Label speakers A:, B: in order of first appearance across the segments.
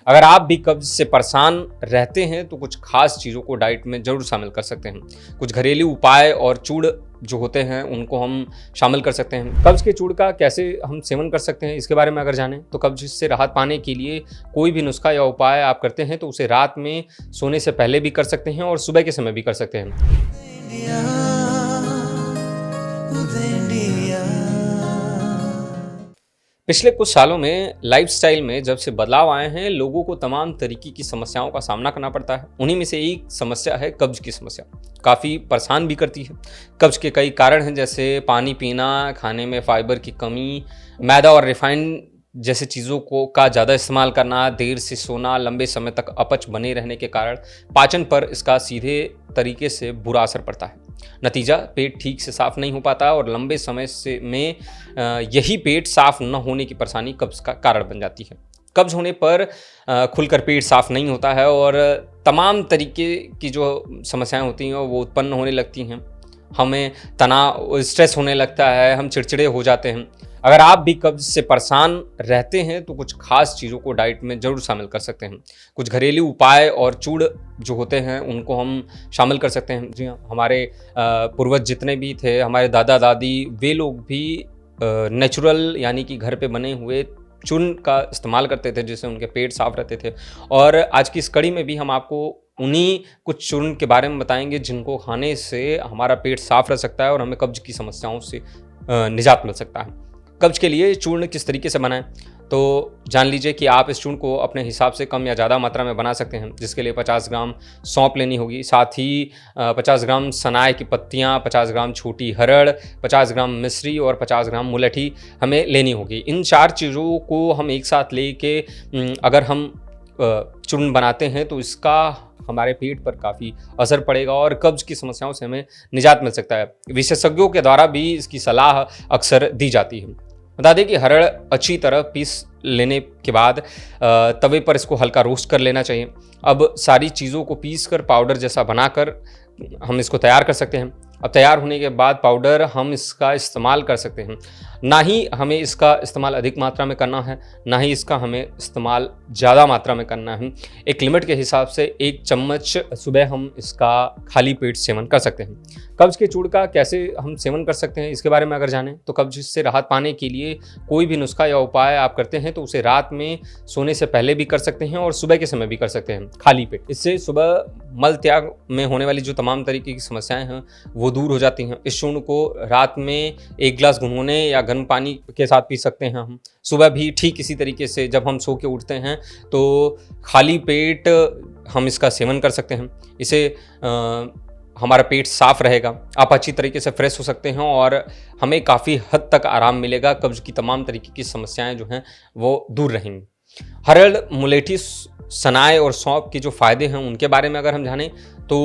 A: अगर आप भी कब्ज से परेशान रहते हैं तो कुछ खास चीज़ों को डाइट में ज़रूर शामिल कर सकते हैं। कुछ घरेलू उपाय और चूड़ जो होते हैं उनको हम शामिल कर सकते हैं। कब्ज के चूड़ का कैसे हम सेवन कर सकते हैं इसके बारे में अगर जानें तो कब्ज से राहत पाने के लिए कोई भी नुस्खा या उपाय आप करते हैं तो उसे रात में सोने से पहले भी कर सकते हैं और सुबह के समय भी कर सकते हैं। पिछले कुछ सालों में लाइफस्टाइल में जब से बदलाव आए हैं, लोगों को तमाम तरीके की समस्याओं का सामना करना पड़ता है। उन्हीं में से एक समस्या है कब्ज की समस्या। काफ़ी परेशान भी करती है। कब्ज के कई कारण हैं, जैसे पानी पीना, खाने में फाइबर की कमी, मैदा और रिफाइंड जैसे चीज़ों को का ज़्यादा इस्तेमाल करना, देर से सोना, लंबे समय तक अपच बने रहने के कारण पाचन पर इसका सीधे तरीके से बुरा असर पड़ता है। नतीजा, पेट ठीक से साफ नहीं हो पाता और लंबे समय से में यही पेट साफ न होने की परेशानी कब्ज का कारण बन जाती है। कब्ज होने पर खुलकर पेट साफ नहीं होता है और तमाम तरीके की जो समस्याएं होती हैं वो उत्पन्न होने लगती हैं। हमें तनाव, स्ट्रेस होने लगता है, हम चिड़चिड़े हो जाते हैं। अगर आप भी कब्ज से परेशान रहते हैं तो कुछ खास चीज़ों को डाइट में ज़रूर शामिल कर सकते हैं। कुछ घरेलू उपाय और चूड़ जो होते हैं उनको हम शामिल कर सकते हैं। जी हाँ, हमारे पूर्वज जितने भी थे, हमारे दादा दादी, वे लोग भी नेचुरल यानी कि घर पे बने हुए चूर्ण का इस्तेमाल करते थे, जिससे उनके पेट साफ रहते थे। और आज की इस कड़ी में भी हम आपको उन्हीं कुछ चूर्ण के बारे में बताएंगे जिनको खाने से हमारा पेट साफ रह सकता है और हमें कब्ज की समस्याओं से निजात मिल सकता है। कब्ज के लिए चूर्ण किस तरीके से बनाएं, तो जान लीजिए कि आप इस चूर्ण को अपने हिसाब से कम या ज़्यादा मात्रा में बना सकते हैं। जिसके लिए 50 ग्राम सौंफ लेनी होगी, साथ ही 50 ग्राम सनाए की पत्तियां, 50 ग्राम छोटी हरड़, 50 ग्राम मिश्री और 50 ग्राम मुलठी हमें लेनी होगी। इन 4 चीज़ों को हम एक साथ लेके अगर हम चूर्ण बनाते हैं तो इसका हमारे पेट पर काफ़ी असर पड़ेगा और कब्ज की समस्याओं से हमें निजात मिल सकता है। विशेषज्ञों के द्वारा भी इसकी सलाह अक्सर दी जाती है। बता दें कि हरड़ अच्छी तरह पीस लेने के बाद तवे पर इसको हल्का रोस्ट कर लेना चाहिए। अब सारी चीज़ों को पीस कर पाउडर जैसा बनाकर हम इसको तैयार कर सकते हैं। अब तैयार होने के बाद पाउडर हम इसका इस्तेमाल कर सकते हैं। ना ही हमें इसका इस्तेमाल अधिक मात्रा में करना है, ना ही इसका हमें इस्तेमाल ज़्यादा मात्रा में करना है। एक लिमिट के हिसाब से 1 चम्मच सुबह हम इसका खाली पेट सेवन कर सकते हैं। कब्ज के चूड़ का कैसे हम सेवन कर सकते हैं इसके बारे में अगर जानें तो कब्ज से राहत पाने के लिए कोई भी नुस्खा या उपाय आप करते हैं तो उसे रात में सोने से पहले भी कर सकते हैं और सुबह के समय भी कर सकते हैं खाली पेट। इससे सुबह मल त्याग में होने वाली जो तमाम तरीके की समस्याएं हैं वो दूर हो जाती हैं। इस चूर्ण को रात में 1 गिलास गुनगुने या गर्म पानी के साथ पी सकते हैं हम। सुबह भी ठीक इसी तरीके से जब हम सो के उठते हैं तो खाली पेट हम इसका सेवन कर सकते हैं। इसे हमारा पेट साफ रहेगा, आप अच्छी तरीके से फ्रेश हो सकते हैं और हमें काफ़ी हद तक आराम मिलेगा। कब्ज की तमाम तरीके की समस्याएं जो हैं वो दूर रहेंगी। हरड़, मुलेठी, सनाए और सौंफ के जो फ़ायदे हैं उनके बारे में अगर हम जानें तो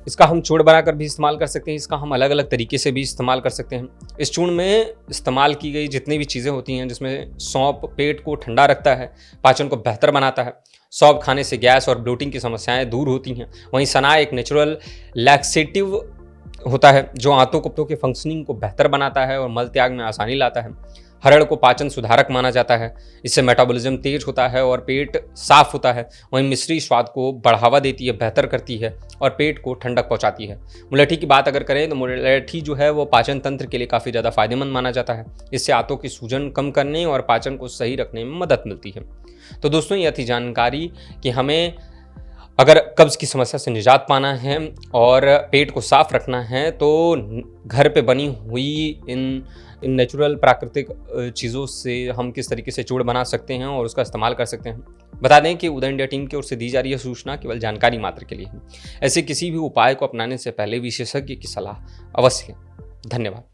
A: इसका हम चूर्ण बनाकर भी इस्तेमाल कर सकते हैं। इसका हम अलग अलग तरीके से भी इस्तेमाल कर सकते हैं। इस चूर्ण में इस्तेमाल की गई जितनी भी चीज़ें होती हैं, जिसमें सौंफ पेट को ठंडा रखता है, पाचन को बेहतर बनाता है। सौंफ खाने से गैस और ब्लोटिंग की समस्याएं दूर होती हैं। वहीं सनाए एक नेचुरल लैक्सेटिव होता है जो आंतों के फंक्शनिंग को बेहतर बनाता है और मल त्याग में आसानी लाता है। हरड़ को पाचन सुधारक माना जाता है, इससे मेटाबॉलिज्म तेज होता है और पेट साफ होता है। वहीं मिश्री स्वाद को बढ़ावा देती है, बेहतर करती है और पेट को ठंडक पहुंचाती है। मुलेठी की बात अगर करें तो मुलेठी जो है वो पाचन तंत्र के लिए काफ़ी ज़्यादा फायदेमंद माना जाता है। इससे आंतों की सूजन कम करने और पाचन को सही रखने में मदद मिलती है। तो दोस्तों, यह थी जानकारी कि हमें अगर कब्ज़ की समस्या से निजात पाना है और पेट को साफ रखना है तो घर पे बनी हुई इन नेचुरल प्राकृतिक चीज़ों से हम किस तरीके से चूर्ण बना सकते हैं और उसका इस्तेमाल कर सकते हैं। बता दें कि उदय इंडिया टीम की ओर से दी जा रही है सूचना केवल जानकारी मात्र के लिए है। ऐसे किसी भी उपाय को अपनाने से पहले विशेषज्ञ की सलाह अवश्य लें। धन्यवाद।